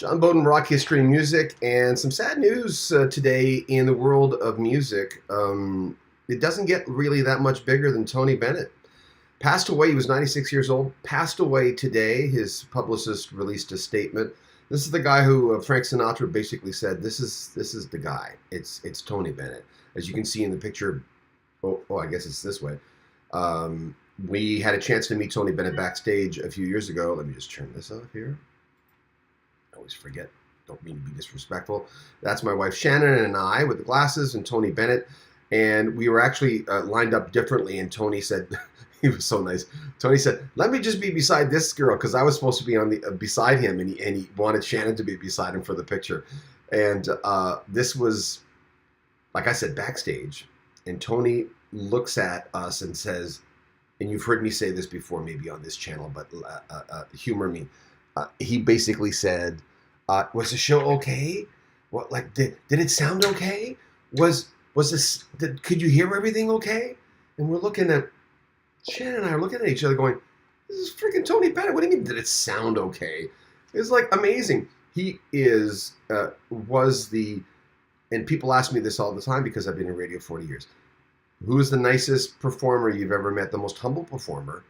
John Beaudin, rock history and music, and some sad news today in the world of music. It doesn't get really that much bigger than Tony Bennett. Passed away, he was 96 years old, passed away today. His publicist released a statement. This is the guy who Frank Sinatra basically said, this is the guy. It's Tony Bennett. As you can see in the picture, I guess it's this way. We had a chance to meet Tony Bennett backstage a few years ago. Let me just turn this off here. I always forget. Don't mean to be disrespectful. That's my wife Shannon and I with the glasses, and Tony Bennett. And we were actually lined up differently. And Tony said, he was so nice. Tony said, "Let me just be beside this girl," because I was supposed to be on the beside him, and he wanted Shannon to be beside him for the picture. And this was, like I said, backstage. And Tony looks at us and says, and you've heard me say this before, maybe on this channel, but humor me. He basically said, "Was the show okay? What, like, did it sound okay? Was this? Could you hear everything okay?" And we're looking at Shannon and I are looking at each other, going, "This is freaking Tony Bennett. What do you mean? Did it sound okay?" It's like amazing. He was the, and people ask me this all the time because I've been in radio 40 years. Who is the nicest performer you've ever met? The most humble performer.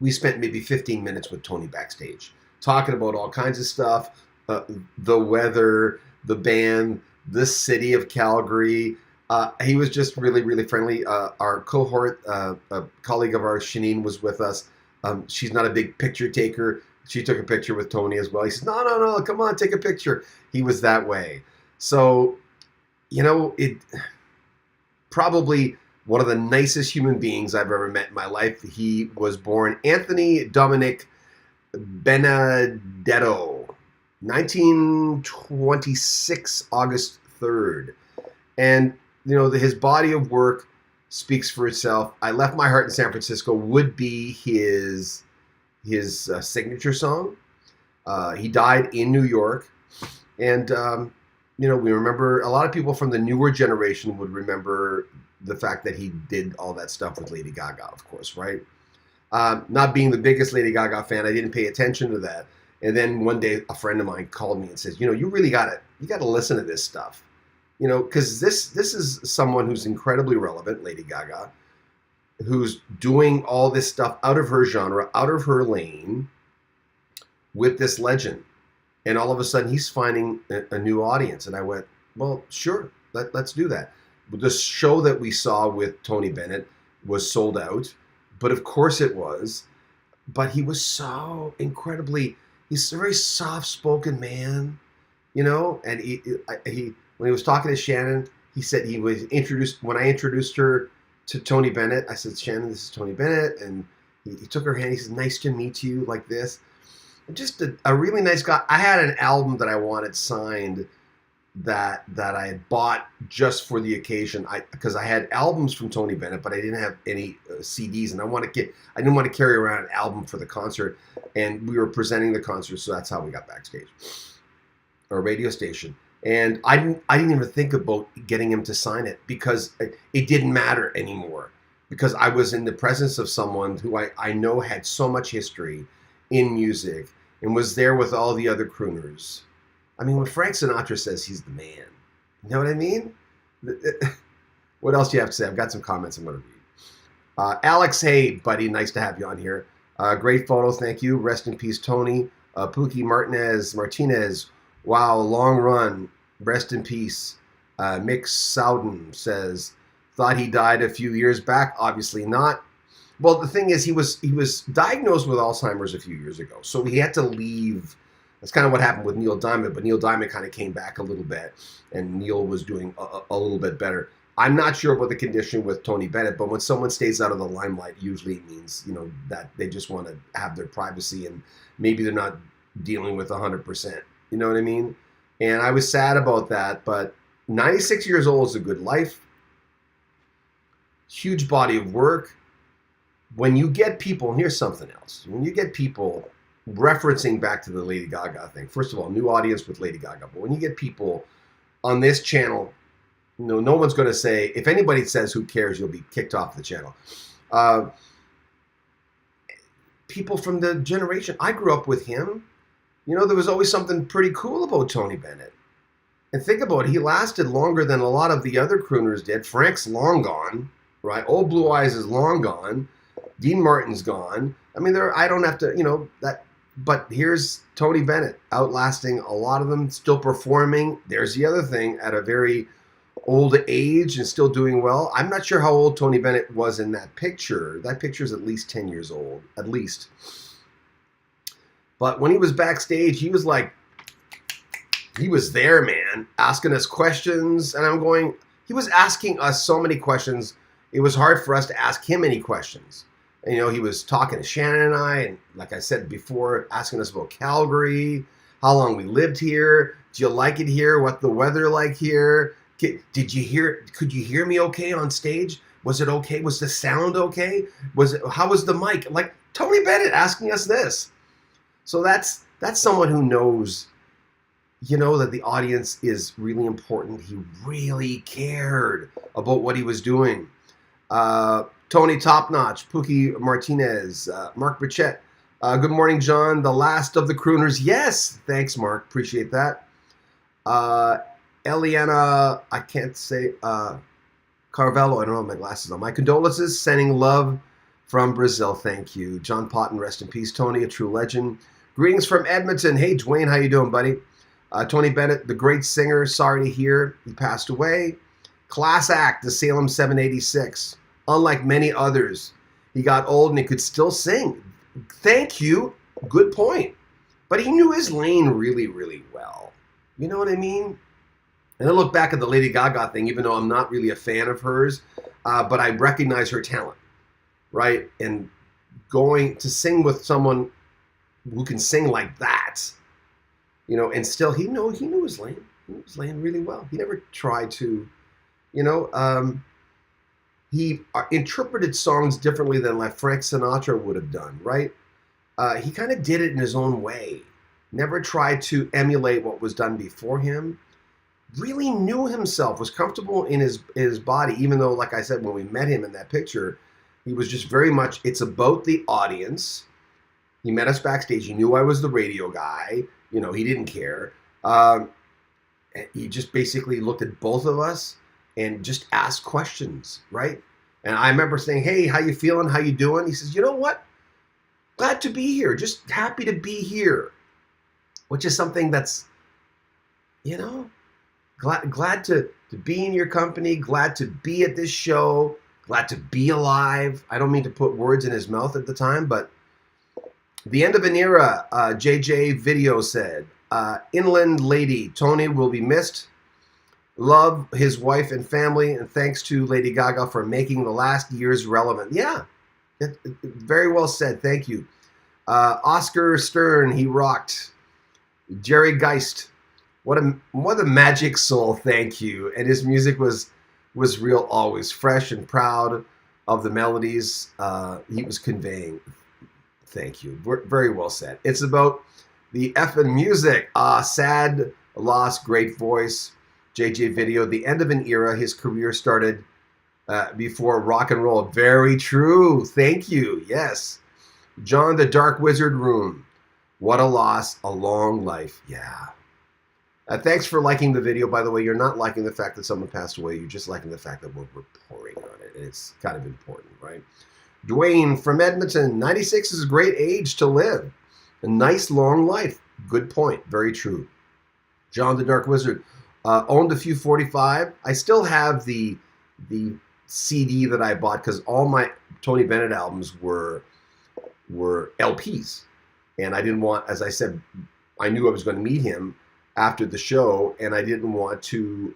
We spent maybe 15 minutes with Tony backstage, talking about all kinds of stuff, the weather, the band, the city of Calgary. He was just really, really friendly. Our cohort, a colleague of ours, Shanine, was with us. She's not a big picture taker. She took a picture with Tony as well. He says, no, come on, take a picture. He was that way. So, it probably one of the nicest human beings I've ever met in my life. He was born Anthony Dominic Benedetto, 1926, August 3rd. And, his body of work speaks for itself. I Left My Heart in San Francisco would be his signature song. He died in New York. And, we remember, a lot of people from the newer generation would remember the fact that he did all that stuff with Lady Gaga, of course, right? Not being the biggest Lady Gaga fan, I didn't pay attention to that. And then one day, a friend of mine called me and says, you really got to listen to this stuff. Because this is someone who's incredibly relevant, Lady Gaga, who's doing all this stuff out of her genre, out of her lane, with this legend. And all of a sudden, he's finding a new audience. And I went, well, sure, let's do that. The show that we saw with Tony Bennett was sold out. But of course it was. But he was so incredibly, he's a very soft-spoken man, And he when he was talking to Shannon, he said he was introduced, when I introduced her to Tony Bennett, I said, "Shannon, this is Tony Bennett." And he took her hand. He said, "Nice to meet you," like this. Just a really nice guy. I had an album that I wanted signed that I had bought just for the occasion. Because I had albums from Tony Bennett, but I didn't have any CDs, and I didn't want to carry around an album for the concert. And we were presenting the concert, so that's how we got backstage, or radio station. And I didn't even think about getting him to sign it because it didn't matter anymore. Because I was in the presence of someone who I know had so much history in music and was there with all the other crooners. I mean, when Frank Sinatra says he's the man, you know what I mean? What else do you have to say? I've got some comments I'm going to read. Alex, hey, buddy, nice to have you on here. Great photo, thank you. Rest in peace, Tony. Pookie Martinez. Wow, long run. Rest in peace. Mick Souden says, thought he died a few years back. Obviously not. Well, the thing is, he was diagnosed with Alzheimer's a few years ago, so he had to leave. That's kind of what happened with Neil Diamond, but Neil Diamond kind of came back a little bit, and Neil was doing a little bit better. I'm not sure about the condition with Tony Bennett, but when someone stays out of the limelight, usually it means, that they just want to have their privacy, and maybe they're not dealing with 100%. You know what I mean? And I was sad about that, but 96 years old is a good life. Huge body of work. When you get people, and here's something else. When you get people referencing back to the Lady Gaga thing, first of all, new audience with Lady Gaga. But when you get people on this channel, no one's going to say, if anybody says who cares, you'll be kicked off the channel. People from the generation, I grew up with him. there was always something pretty cool about Tony Bennett. And think about it, he lasted longer than a lot of the other crooners did. Frank's long gone, right? Old Blue Eyes is long gone. Dean Martin's gone. I mean, I don't have to, that. But here's Tony Bennett outlasting a lot of them, still performing. There's the other thing, at a very old age and still doing well. I'm not sure how old Tony Bennett was in that picture. That picture is at least 10 years old, at least. But when he was backstage, he was there, man, asking us questions. And he was asking us so many questions. It was hard for us to ask him any questions. And, he was talking to Shannon and I, and like I said before, asking us about Calgary, how long we lived here. Do you like it here? What the weather like here? Could you hear me okay on stage? Was it okay? Was the sound okay? How was the mic? Like Tony Bennett asking us this. So that's someone who knows, that the audience is really important. He really cared about what he was doing. Tony Top Notch, Pookie Martinez, Mark Brichette. Good morning, John. The last of the crooners. Yes. Thanks, Mark. Appreciate that. Eliana, I can't say, Carvello. I don't know, my glasses on. My condolences. Sending love from Brazil. Thank you. John Potton, rest in peace. Tony, a true legend. Greetings from Edmonton. Hey, Dwayne, how you doing, buddy? Tony Bennett, the great singer. Sorry to hear he passed away. Class act, the Salem 786. Unlike many others, he got old and he could still sing. Thank you. Good point. But he knew his lane really, really well. You know what I mean? And I look back at the Lady Gaga thing, even though I'm not really a fan of hers, but I recognize her talent, right? And going to sing with someone who can sing like that, and still he knew his lane. He knew his lane really well. He never tried to, he interpreted songs differently than like Frank Sinatra would have done, right? He kind of did it in his own way. Never tried to emulate what was done before him. Really knew himself, was comfortable in his body, even though, like I said, when we met him in that picture, he was just very much, it's about the audience. He met us backstage. He knew I was the radio guy. He didn't care. He just basically looked at both of us and just asked questions, right? And I remember saying, hey, how you feeling? How you doing? He says, you know what? Glad to be here. Just happy to be here. Which is something that's, glad to be in your company, glad to be at this show, glad to be alive. I don't mean to put words in his mouth at the time, but the end of an era, JJ Video said, Inland Lady, Tony will be missed. Love his wife and family, and thanks to Lady Gaga for making the last years relevant. Yeah, very well said. Thank you. Oscar Stern, he rocked. Jerry Geist, what a magic soul. Thank you. And his music was real, always fresh and proud of the melodies he was conveying. Thank you. Very well said. It's about the effing music. Sad loss, great voice. JJ Video, the end of an era. His career started before rock and roll. Very true. Thank you. Yes. John the Dark Wizard Room. What a loss. A long life. Yeah. Thanks for liking the video. By the way, you're not liking the fact that someone passed away. You're just liking the fact that we're reporting on it. It's kind of important, right? Dwayne from Edmonton. 96 is a great age to live. A nice long life. Good point. Very true. John the Dark Wizard. Owned a few 45. I still have the CD that I bought because all my Tony Bennett albums were LPs. And I didn't want, as I said, I knew I was going to meet him after the show, and I didn't want to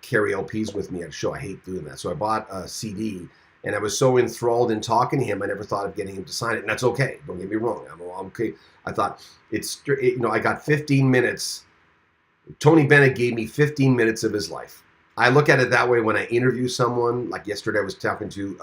carry LPs with me at a show. I hate doing that. So I bought a CD, and I was so enthralled in talking to him, I never thought of getting him to sign it. And that's okay. Don't get me wrong. I'm okay. I thought, I got 15 minutes. Tony Bennett gave me 15 minutes of his life. I look at it that way when I interview someone. Like yesterday, I was talking to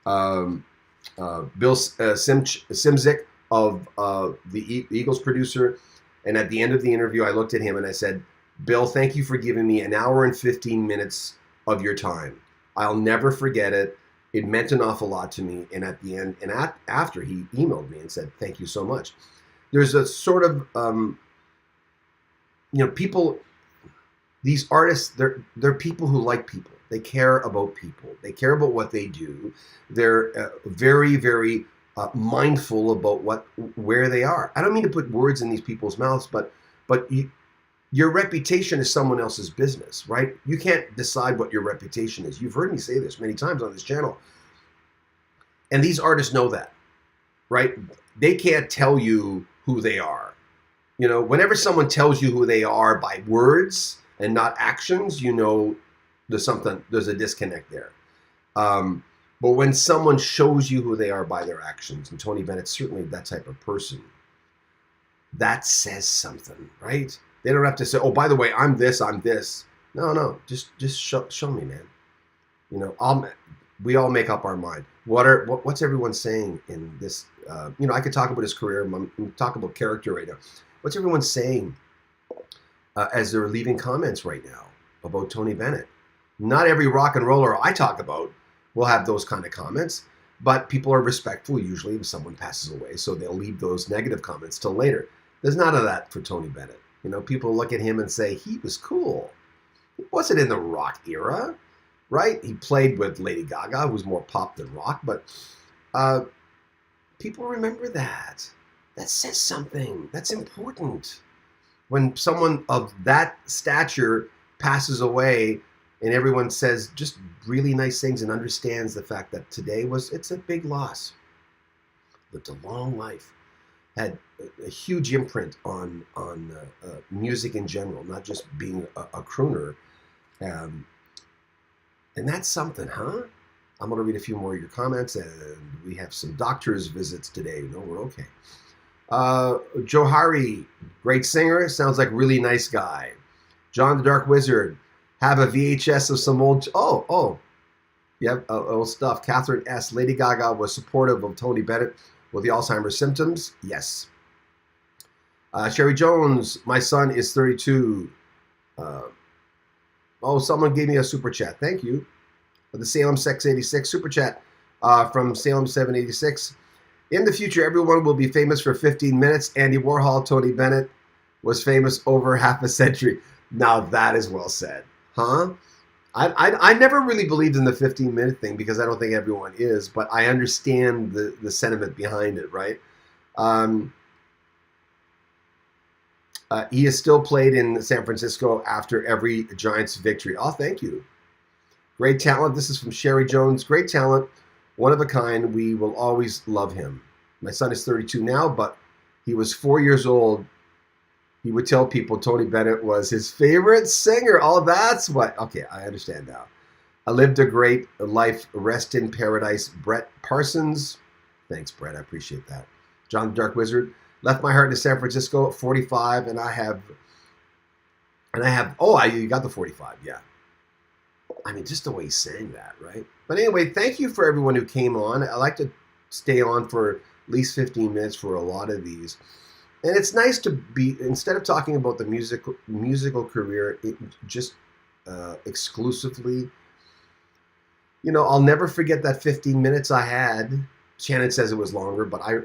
Bill Simzik of the Eagles producer. And at the end of the interview, I looked at him and I said, Bill, thank you for giving me an hour and 15 minutes of your time. I'll never forget it. It meant an awful lot to me. And at the end, and after, he emailed me and said, thank you so much. there's a sort of people. These artists, they're people who like people. They care about people. They care about what they do. They're very, very mindful about where they are. I don't mean to put words in these people's mouths, but your reputation is someone else's business, right? You can't decide what your reputation is. You've heard me say this many times on this channel. And these artists know that, right? They can't tell you who they are. Whenever someone tells you who they are by words and not actions, there's a disconnect there. But when someone shows you who they are by their actions, and Tony Bennett's certainly that type of person, that says something, right? They don't have to say, oh, by the way, I'm this. No, just show me, man. We all make up our mind. What's everyone saying in this? I could talk about his career. I'm talking about character right now. What's everyone saying as they're leaving comments right now about Tony Bennett? Not every rock and roller I talk about will have those kind of comments, but people are respectful usually when someone passes away, so they'll leave those negative comments till later. There's none of that for Tony Bennett. People look at him and say, he was cool. He wasn't in the rock era, right? He played with Lady Gaga, who was more pop than rock, but people remember that. That says something. That's important. When someone of that stature passes away and everyone says just really nice things and understands the fact that today it's a big loss. Lived a long life. Had a huge imprint on music in general, not just being a crooner. And that's something, huh? I'm going to read a few more of your comments, and we have some doctor's visits today. No, we're okay. Johari, great singer, sounds like really nice guy. John the Dark Wizard, have a VHS of some old, old stuff. Catherine S. Lady Gaga was supportive of Tony Bennett with the Alzheimer's symptoms. Yes. Sherry Jones, my son is 32. Someone gave me a super chat. Thank you. The Salem 686 super chat from Salem 786. In the future, everyone will be famous for 15 minutes. Andy Warhol, Tony Bennett was famous over half a century. Now that is well said. Huh? I never really believed in the 15-minute thing because I don't think everyone is, but I understand the sentiment behind it, right? He is still played in San Francisco after every Giants victory. Oh, thank you. Great talent. This is from Sherry Jones. Great talent. One of a kind. We will always love him. My son is 32 now, but he was 4 years old. He would tell people Tony Bennett was his favorite singer. Oh, that's what. Okay, I understand now. I lived a great life. Rest in paradise. Brett Parsons. Thanks, Brett. I appreciate that. John the Dark Wizard. Left my heart in San Francisco at 45, and I have. You got the 45, yeah. I mean, just the way he sang that, right? But anyway, thank you for everyone who came on. I like to stay on for at least 15 minutes for a lot of these. And it's nice to be, instead of talking about the musical career, just exclusively, I'll never forget that 15 minutes I had. Shannon says it was longer, but I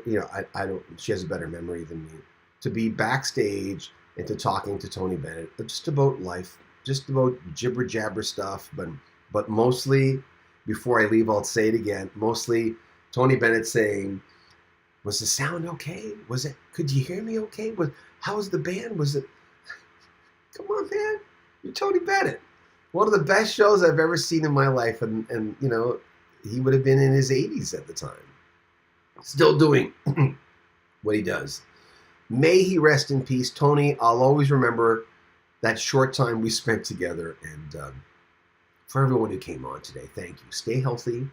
don't, she has a better memory than me. To be backstage and to talking to Tony Bennett, just about life, just about jibber jabber stuff, but mostly, before I leave, I'll say it again, mostly Tony Bennett saying, was the sound okay? Could you hear me okay? How was the band? Come on, man. You're Tony Bennett. One of the best shows I've ever seen in my life. And he would have been in his 80s at the time. Still doing what he does. May he rest in peace. Tony, I'll always remember that short time we spent together. And for everyone who came on today, thank you. Stay healthy.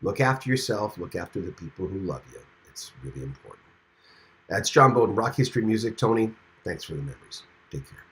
Look after yourself. Look after the people who love you. It's really important. That's John Beaudin, Rock History Music. Tony, thanks for the memories. Take care.